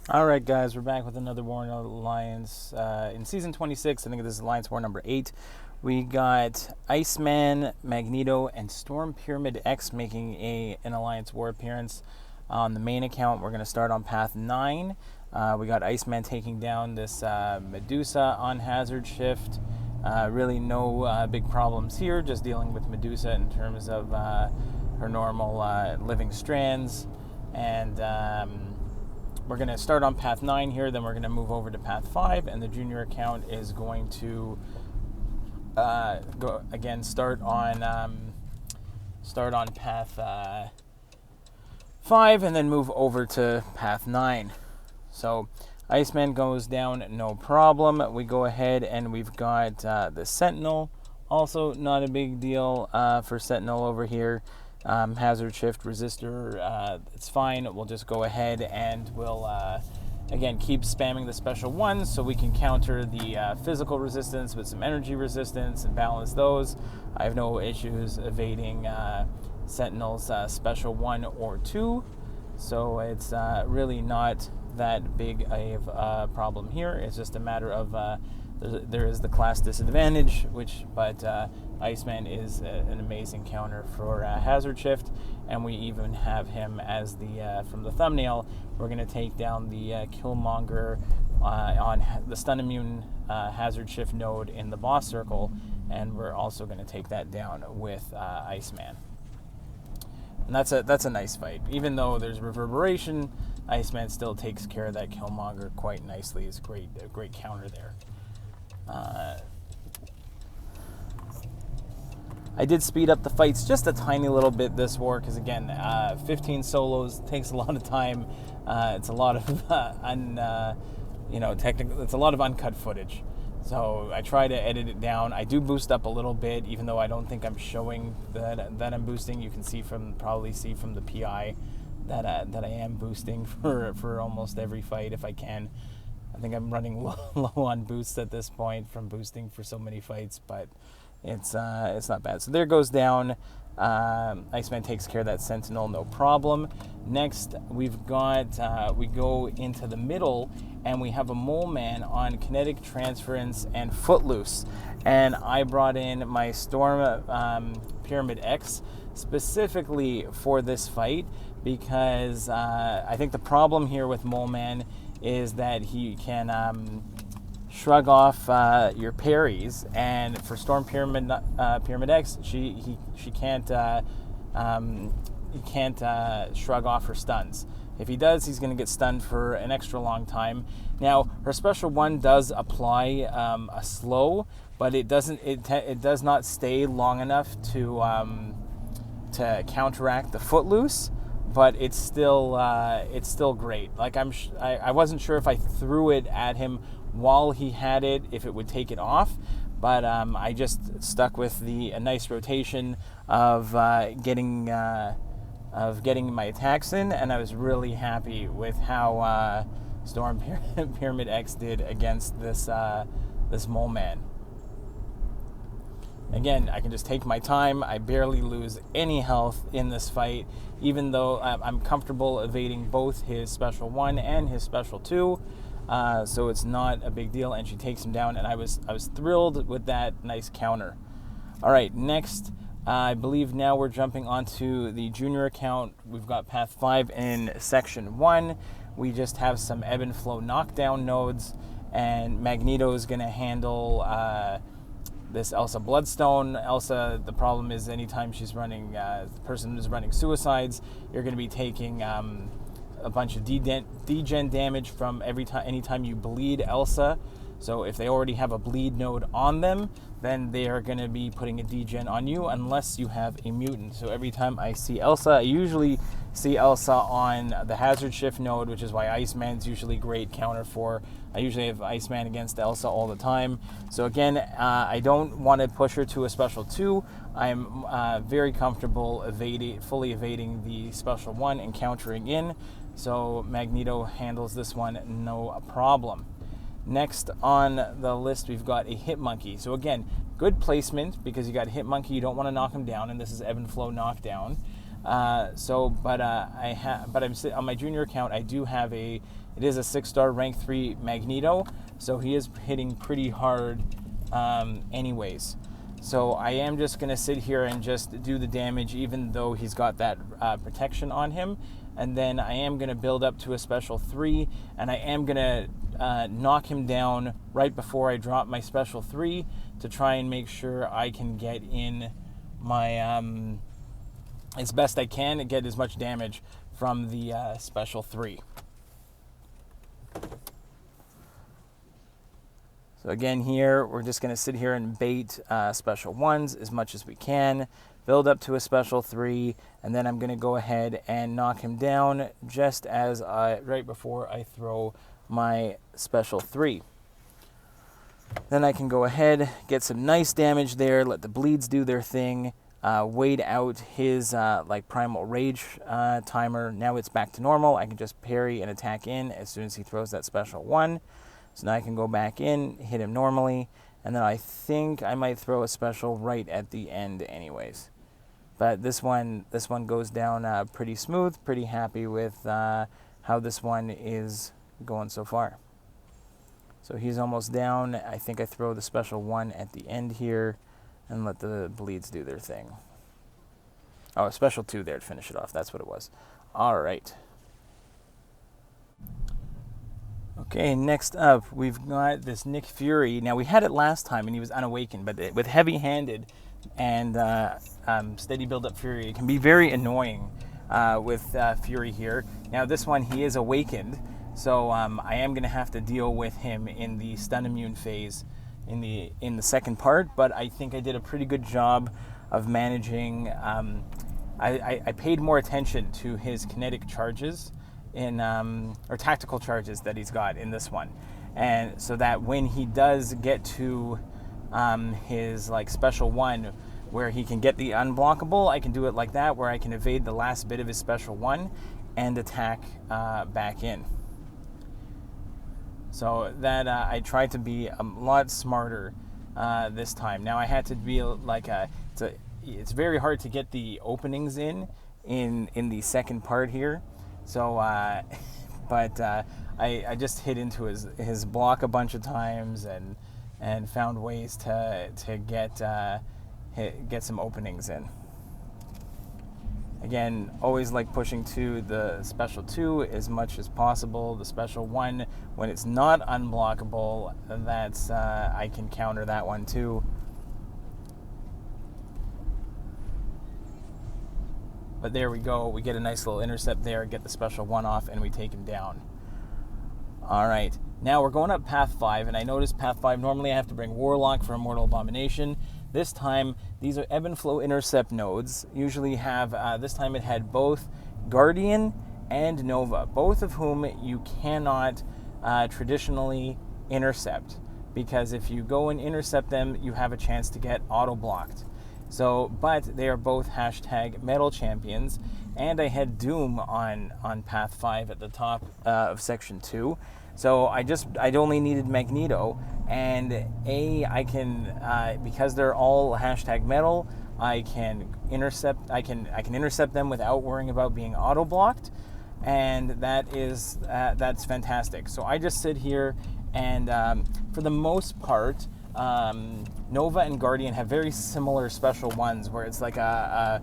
Alright guys, we're back with another War in Alliance. In Season 26, I think this is Alliance War number 8, we got Iceman, Magneto, and Storm Pyramid X making an Alliance War appearance. On the main account, we're going to start on Path 9. We got Iceman taking down this Medusa on Hazard Shift. Really no big problems here, just dealing with Medusa in terms of her normal living strands. And we're going to start on Path 9 here, then we're going to move over to Path 5, and the junior account is going to start on Path 5, and then move over to Path 9. So Iceman goes down, no problem. We go ahead and we've got the Sentinel. Also not a big deal for Sentinel over here. Hazard shift resistor, it's fine. We'll just go ahead and we'll again keep spamming the special ones so we can counter the physical resistance with some energy resistance and balance those. I have no issues evading Sentinel's special 1 or 2, so it's really not that big of a problem here. It's just a matter of there is the class disadvantage, but Iceman is an amazing counter for Hazard Shift, and we even have him as the from the thumbnail. We're going to take down the Killmonger on the stun immune Hazard Shift node in the boss circle, and we're also going to take that down with Iceman. And that's a nice fight. Even though there's reverberation, Iceman still takes care of that Killmonger quite nicely. It's a great counter there. I did speed up the fights just a tiny little bit this war because again, 15 solos takes a lot of time. It's a lot of it's a lot of uncut footage. So I try to edit it down. I do boost up a little bit, even though I don't think I'm showing that I'm boosting. You can probably see from the PI that I am boosting for almost every fight if I can. I think I'm running low on boosts at this point from boosting for so many fights, but it's not bad. So there goes down. Iceman takes care of that Sentinel, no problem. Next, we've got we go into the middle, and we have a Mole Man on kinetic transference and Footloose. And I brought in my Storm Pyramid X specifically for this fight because I think the problem here with Mole Man is that he can shrug off your parries, and for Storm Pyramid X, he can't shrug off her stuns. If he does, he's going to get stunned for an extra long time. Now, her special 1 does apply a slow, but it doesn't. It does not stay long enough to counteract the Footloose. But it's still great. Like I wasn't sure if I threw it at him while he had it, if it would take it off. But I just stuck with a nice rotation of getting my attacks in, and I was really happy with how Storm Pyramid X did against this Mole Man. Again, I can just take my time. I barely lose any health in this fight, even though I'm comfortable evading both his special 1 and his special 2. So it's not a big deal, and she takes him down, and I was thrilled with that nice counter. All right, next, I believe now we're jumping onto the junior account. We've got Path 5 in Section 1. We just have some ebb and flow knockdown nodes, and Magneto is going to handle this Elsa Bloodstone. Elsa, the problem is anytime she's running, the person is running suicides, you're going to be taking a bunch of degen damage from anytime you bleed Elsa. So if they already have a bleed node on them, then they are going to be putting a degen on you unless you have a mutant. So every time I see Elsa, I usually see Elsa on the Hazard Shift node, which is why Iceman's usually great counter for. I usually have Iceman against Elsa all the time. So again, I don't want to push her to a special 2. I'm very comfortable fully evading the special 1 and countering in. So Magneto handles this one no problem. Next on the list, we've got a Hit Monkey. So again, good placement because you got Hit Monkey. You don't want to knock him down, and this is ebb and flow knockdown. But I'm on my junior account. I do have a It is a 6-star rank 3 Magneto, so he is hitting pretty hard anyways. So I am just going to sit here and just do the damage, even though he's got that protection on him. And then I am going to build up to a special 3, and I am going to knock him down right before I drop my special 3 to try and make sure I can get in my, as best I can, and get as much damage from the special 3. So again here, we're just going to sit here and bait special 1s as much as we can, build up to a special 3, and then I'm going to go ahead and knock him down just as right before I throw my special 3. Then I can go ahead, get some nice damage there, let the bleeds do their thing, wait out his like primal rage timer. Now it's back to normal. I can just parry and attack in as soon as he throws that special 1. So now I can go back in, hit him normally, and then I think I might throw a special right at the end anyways. But this one goes down pretty smooth, pretty happy with how this one is going so far. So he's almost down. I think I throw the special 1 at the end here and let the bleeds do their thing. Oh, a special 2 there to finish it off. That's what it was. All right. Okay, next up, we've got this Nick Fury. Now, we had it last time, and he was unawakened, but with heavy-handed and steady build-up Fury, it can be very annoying with Fury here. Now, this one, he is awakened, so I am going to have to deal with him in the stun immune phase in the second part, but I think I did a pretty good job of managing. I paid more attention to his kinetic charges or tactical charges that he's got in this one, and so that when he does get to his like special 1 where he can get the unblockable, I can do it like that, where I can evade the last bit of his special 1 and attack back in. So that I tried to be a lot smarter this time. Now I had to be like it's very hard to get the openings in the second part here. So, but I just hit into his block a bunch of times and found ways to get some openings in. Again, always like pushing to the special 2 as much as possible. The special 1, when it's not unblockable, that's I can counter that one too. But there we go. We get a nice little intercept there, get the special 1 off, and we take him down. All right. Now we're going up Path 5, and I noticed Path 5, normally I have to bring Warlock for Immortal Abomination. This time, these are Ebb and Flow Intercept nodes. Usually have, this time it had both Guardian and Nova, both of whom you cannot traditionally intercept, because if you go and intercept them, you have a chance to get auto-blocked. So, but they are both hashtag metal champions, and I had Doom on Path 5 at the top of Section 2. So I'd only needed Magneto, and I can, because they're all hashtag metal, I can intercept them without worrying about being auto-blocked, and that's fantastic. So I just sit here, and for the most part, Nova and Guardian have very similar special 1s where it's like a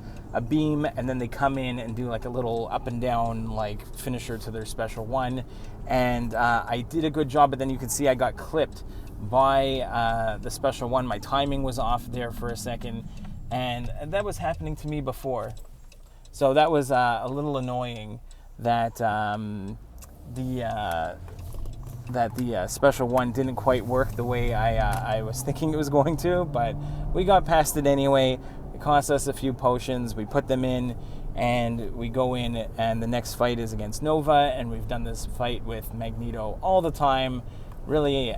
beam, and then they come in and do like a little up and down like finisher to their special 1, and I did a good job, but then you can see I got clipped by the special 1. My timing was off there for a second, and that was happening to me before, so that was a little annoying that the special 1 didn't quite work the way I was thinking it was going to, but we got past it anyway. It cost us a few potions, we put them in, and we go in, and the next fight is against Nova, and we've done this fight with Magneto all the time. Really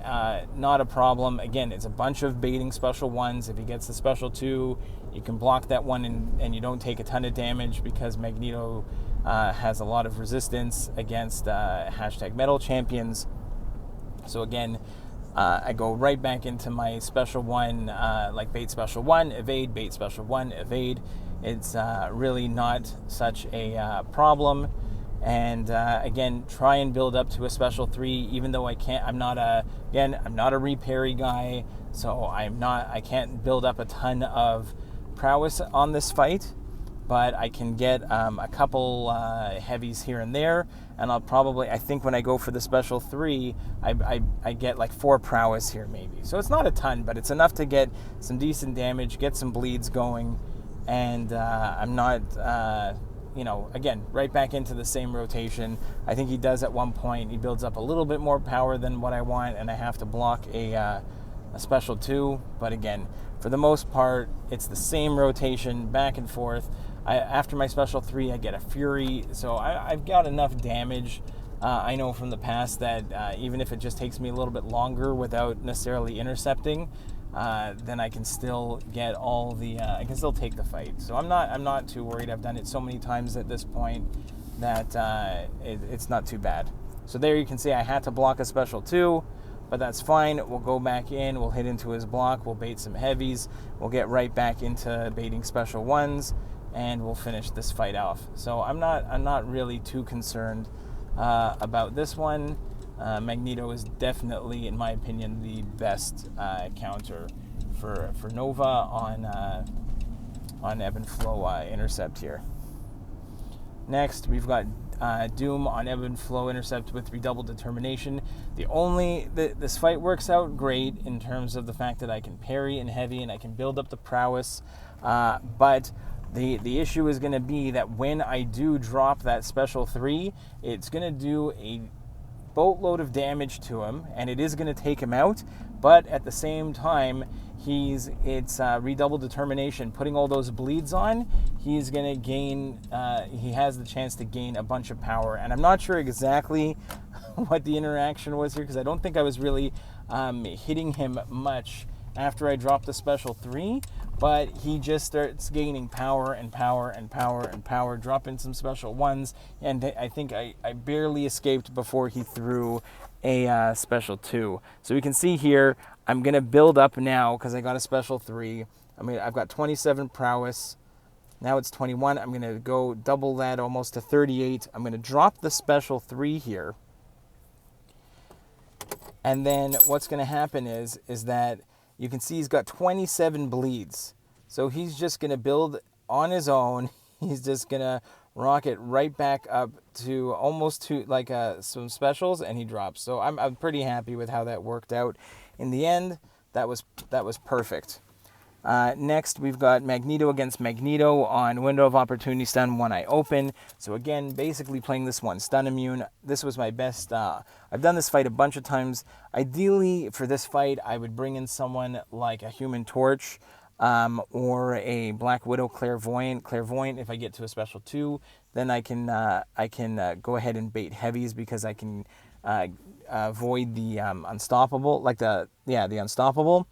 not a problem. Again, it's a bunch of baiting special 1s. If he gets the special 2, you can block that one and you don't take a ton of damage, because Magneto has a lot of resistance against hashtag metal champions. So again, I go right back into my special 1, like bait special 1, evade, bait special 1, evade. It's really not such a problem. and again, try and build up to a special 3, even though I can't. I'm not a reparry guy, so I can't build up a ton of prowess on this fight, but I can get a couple heavies here and there, and I think when I go for the special 3, I get like 4 prowess here maybe. So it's not a ton, but it's enough to get some decent damage, get some bleeds going, and I'm not, again, right back into the same rotation. I think he does at one point. He builds up a little bit more power than what I want, and I have to block a special 2. But again, for the most part, it's the same rotation back and forth. After my special 3, I get a Fury, so I've got enough damage. I know from the past that even if it just takes me a little bit longer without necessarily intercepting, then I can still get all the. I can still take the fight. So I'm not too worried. I've done it so many times at this point that it's not too bad. So there you can see I had to block a special 2. But that's fine. We'll go back in. We'll hit into his block. We'll bait some heavies. We'll get right back into baiting special 1s, and we'll finish this fight off. So I'm not really too concerned about this one. Magneto is definitely, in my opinion, the best counter for Nova on ebb and flow intercept here. Next, we've got Doom on ebb and flow intercept with redoubled determination. This fight works out great in terms of the fact that I can parry and heavy and I can build up the prowess, but the issue is going to be that when I do drop that special 3, it's going to do a boatload of damage to him, and it is going to take him out. But at the same time, it's redoubled determination. Putting all those bleeds on, he's going to gain. He has the chance to gain a bunch of power, and I'm not sure exactly what the interaction was here because I don't think I was really hitting him much after I dropped the special 3. But he just starts gaining power and power and power and power, dropping some special 1s, and I think I barely escaped before he threw a special 2. So we can see here, I'm going to build up now because I got a special 3. I've got 27 prowess. Now it's 21. I'm going to go double that almost to 38. I'm going to drop the special 3 here. And then what's going to happen is that you can see he's got 27 bleeds. So he's just going to build on his own. He's just going to rocket right back up to almost to like some specials, and he drops. So I'm pretty happy with how that worked out. In the end, that was perfect. Next, we've got Magneto against Magneto on window of opportunity stun, one eye open. So again, basically playing this one stun immune. This was my best. I've done this fight a bunch of times. Ideally, for this fight, I would bring in someone like a Human Torch or a Black Widow Clairvoyant. Clairvoyant, if I get to a special 2, then I can go ahead and bait heavies because I can avoid the unstoppable, the unstoppable.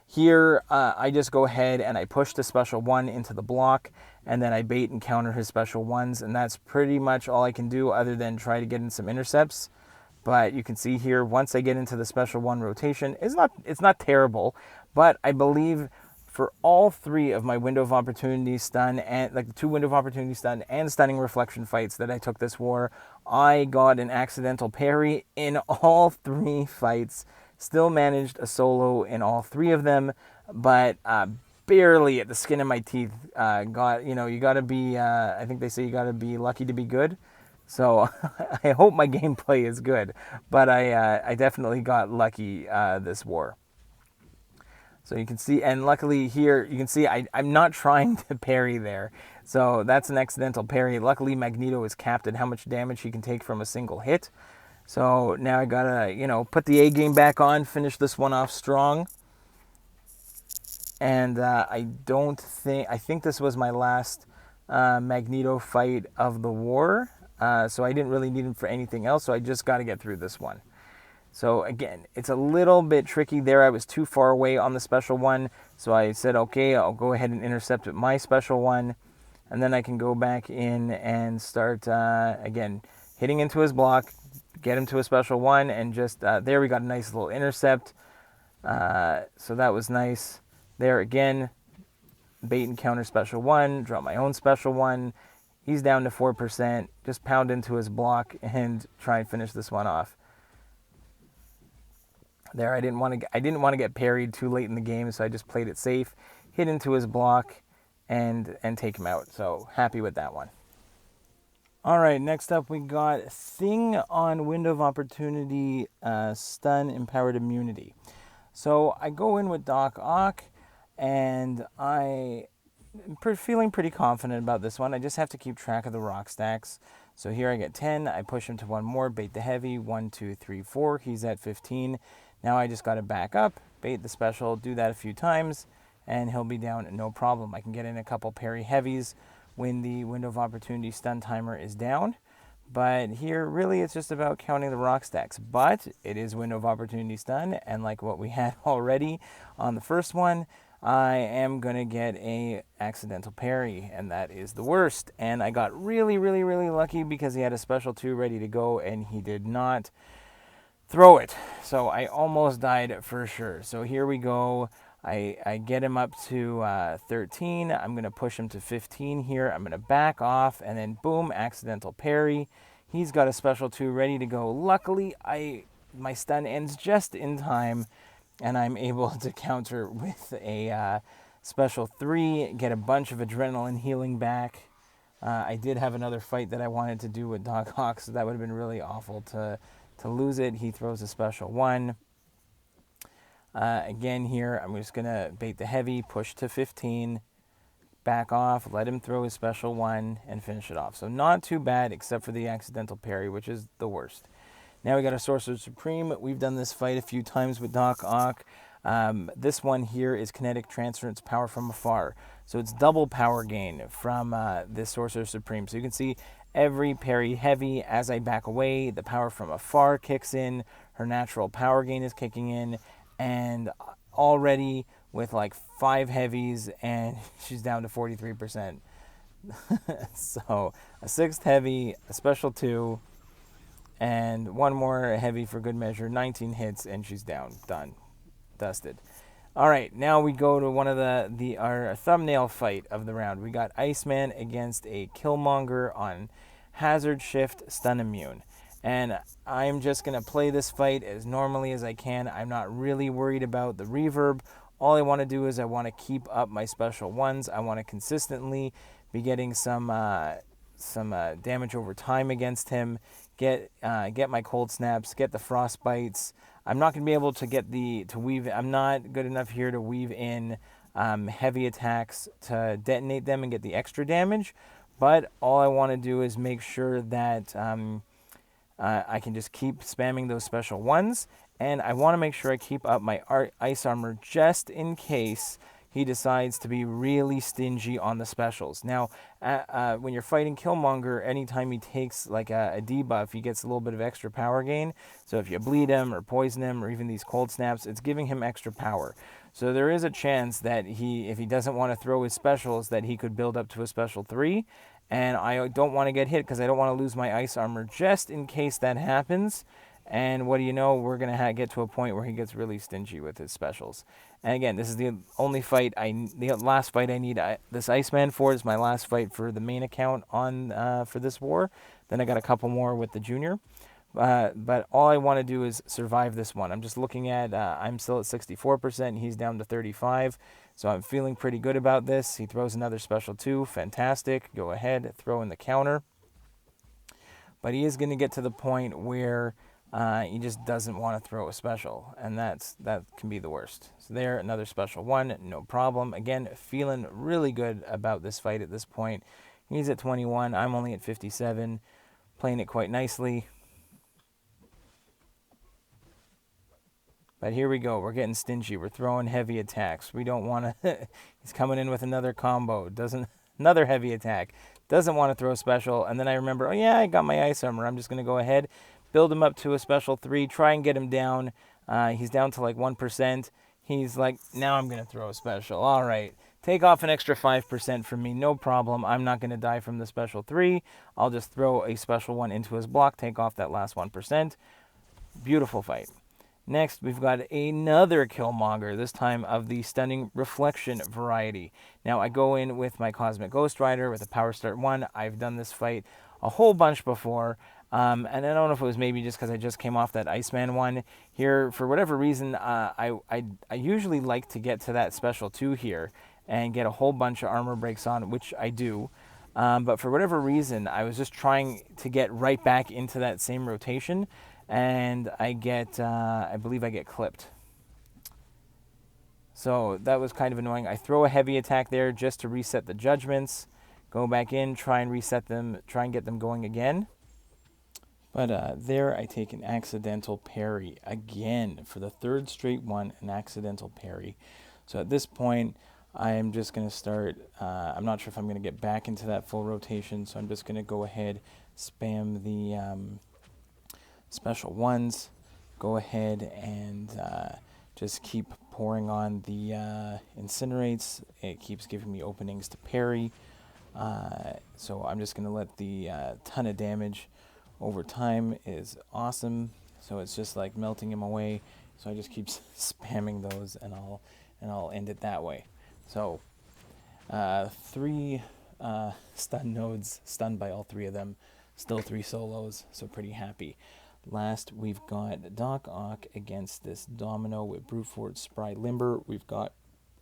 Here, I just go ahead and I push the special 1 into the block, and then I bait and counter his special 1s, and that's pretty much all I can do other than try to get in some intercepts. But you can see here, once I get into the special 1 rotation, it's not terrible, but I believe for all 3 of my window of opportunity stun, and like the 2 window of opportunity stun and stunning reflection fights that I took this war, I got an accidental parry in all 3 fights. Still managed a solo in all 3 of them, but barely at the skin of my teeth. You got to be, I think they say you got to be lucky to be good. So I hope my gameplay is good, but I definitely got lucky this war. So you can see, and luckily here, you can see I'm not trying to parry there. So that's an accidental parry. Luckily, Magneto is capped at how much damage he can take from a single hit. So now I gotta, put the A game back on, finish this one off strong. And I think this was my last Magneto fight of the war. So I didn't really need him for anything else, so I just got to get through this one. So again, it's a little bit tricky there. I was too far away on the special 1, so I said, okay, I'll go ahead and intercept with my special 1, and then I can go back in and start, again, hitting into his block, get him to a special 1, and just, there we got a nice little intercept. So that was nice. There again, bait and counter special 1, drop my own special 1, He's down to 4%. Just pound into his block and try and finish this one off. There, I didn't want to get parried too late in the game, so I just played it safe, hit into his block, and take him out. So happy with that one. All right, next up we got Thing on Window of Opportunity, Stun Empowered Immunity. So I go in with Doc Ock, and I'm feeling pretty confident about this one. I just have to keep track of the rock stacks. So here I get 10, I push him to one more, bait the heavy, 1, 2, 3, 4, he's at 15. Now I just got to back up, bait the special, do that a few times, and he'll be down no problem. I can get in a couple parry heavies when the window of opportunity stun timer is down. But here, really, it's just about counting the rock stacks. But it is window of opportunity stun, and like what we had already on the first one, I am going to get a accidental parry, and that is the worst. And I got really, really, really lucky because he had a special 2 ready to go, and he did not throw it. So I almost died for sure. So here we go. I get him up to 13. I'm going to push him to 15 here. I'm going to back off, and then boom, accidental parry. He's got a special 2 ready to go. Luckily, my stun ends just in time, and I'm able to counter with a special 3, get a bunch of adrenaline healing back. I did have another fight that I wanted to do with Doc Ock, so that would have been really awful to lose it. He throws a special 1. Again here, I'm just going to bait the heavy, push to 15, back off, let him throw his special 1, and finish it off. So not too bad, except for the accidental parry, which is the worst. Now we got a Sorcerer Supreme. We've done this fight a few times with Doc Ock. This one here is Kinetic Transference Power from Afar. So it's double power gain from this Sorcerer Supreme. So you can see every parry heavy, as I back away, the power from afar kicks in, her natural power gain is kicking in, and already with like 5 heavies, and she's down to 43%. So a 6th heavy, a special 2, and 1 more heavy for good measure, 19 hits, and she's down, done, dusted. All right, now we go to one of our thumbnail fight of the round. We got Iceman against a Killmonger on Hazard Shift Stun Immune. And I'm just going to play this fight as normally as I can. I'm not really worried about the reverb. All I want to do is I want to keep up my special 1s. I want to consistently be getting some damage over time against him. Get my cold snaps, get the frost bites. I'm not going to be able to weave. I'm not good enough here to weave in heavy attacks to detonate them and get the extra damage. But all I want to do is make sure that I can just keep spamming those special 1s. And I want to make sure I keep up my ice armor just in case he decides to be really stingy on the specials. Now, when you're fighting Killmonger, anytime he takes like a debuff, he gets a little bit of extra power gain. So if you bleed him or poison him or even these cold snaps, it's giving him extra power. So there is a chance that if he doesn't want to throw his specials, that he could build up to a special 3. And I don't want to get hit because I don't want to lose my ice armor just in case that happens. And what do you know, we're going to get to a point where he gets really stingy with his specials. And again, this is the only fight, the last fight I need this Iceman for. Is my last fight for the main account for this war. Then I got a couple more with the junior. But all I want to do is survive this one. I'm just looking at, I'm still at 64%, he's down to 35%. So I'm feeling pretty good about this. He throws another special 2, fantastic. Go ahead, throw in the counter. But he is going to get to the point where he just doesn't want to throw a special, and that can be the worst. So there, another special 1, no problem. Again, feeling really good about this fight at this point. He's at 21, I'm only at 57, playing it quite nicely. But here we go, we're getting stingy, we're throwing heavy attacks. We don't want to, he's coming in with another combo, another heavy attack, doesn't want to throw a special, and then I remember, oh yeah, I got my ice armor, I'm just going to go ahead, build him up to a special 3, try and get him down. He's down to like 1%. He's like, now I'm going to throw a special. All right, take off an extra 5% from me, no problem. I'm not going to die from the special 3. I'll just throw a special 1 into his block, take off that last 1%. Beautiful fight. Next, we've got another Killmonger, this time of the Stunning Reflection variety. Now, I go in with my Cosmic Ghost Rider with a Power Start 1. I've done this fight a whole bunch before, and I don't know if it was maybe just because I just came off that Iceman one. Here, for whatever reason, I usually like to get to that Special 2 here and get a whole bunch of armor breaks on, which I do. But for whatever reason, I was just trying to get right back into that same rotation, and I believe I get clipped. So that was kind of annoying. I throw a heavy attack there just to reset the judgments, go back in, try and reset them, try and get them going again. But there I take an accidental parry again for the third straight one, an accidental parry. So at this point, I'm just going to start, I'm not sure if I'm going to get back into that full rotation, so I'm just going to go ahead, spam the special ones, go ahead and just keep pouring on the incinerates. It keeps giving me openings to parry. So I'm just going to let the ton of damage over time is awesome. So it's just like melting him away. So I just keep spamming those, and I'll end it that way. So 3 stun nodes, stunned by all 3 of them. Still 3 solos, so pretty happy. Last, we've got Doc Ock against this Domino with Brute Force Spry Limber. We've got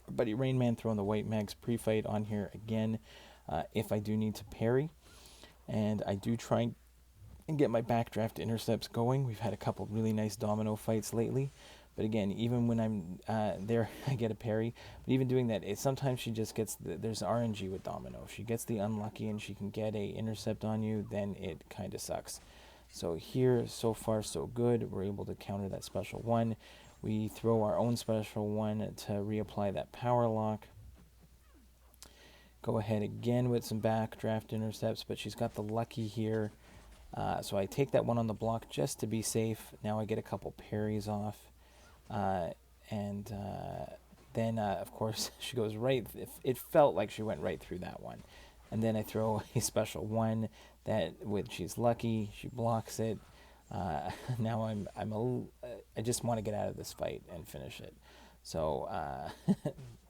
our buddy Rain Man throwing the White Mags pre-fight on here again if I do need to parry. And I do try and get my backdraft intercepts going. We've had a couple really nice Domino fights lately. But again, even when I'm there, I get a parry. But even doing that, sometimes she just gets, there's RNG with Domino. If she gets the unlucky and she can get a intercept on you, then it kind of sucks. So here, so far so good. We're able to counter that special 1. We throw our own special 1 to reapply that power lock. Go ahead again with some backdraft intercepts, but she's got the lucky here. So I take that one on the block just to be safe. Now I get a couple parries off. Then, of course, she goes right. It felt like she went right through that one. And then I throw a special 1 that, with she's lucky, she blocks it. Now I just want to get out of this fight and finish it. So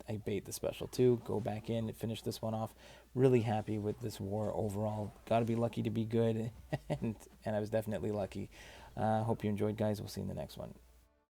I bait the special 2, go back in, finish this one off. Really happy with this war overall. Got to be lucky to be good, and I was definitely lucky. Hope you enjoyed, guys. We'll see you in the next one.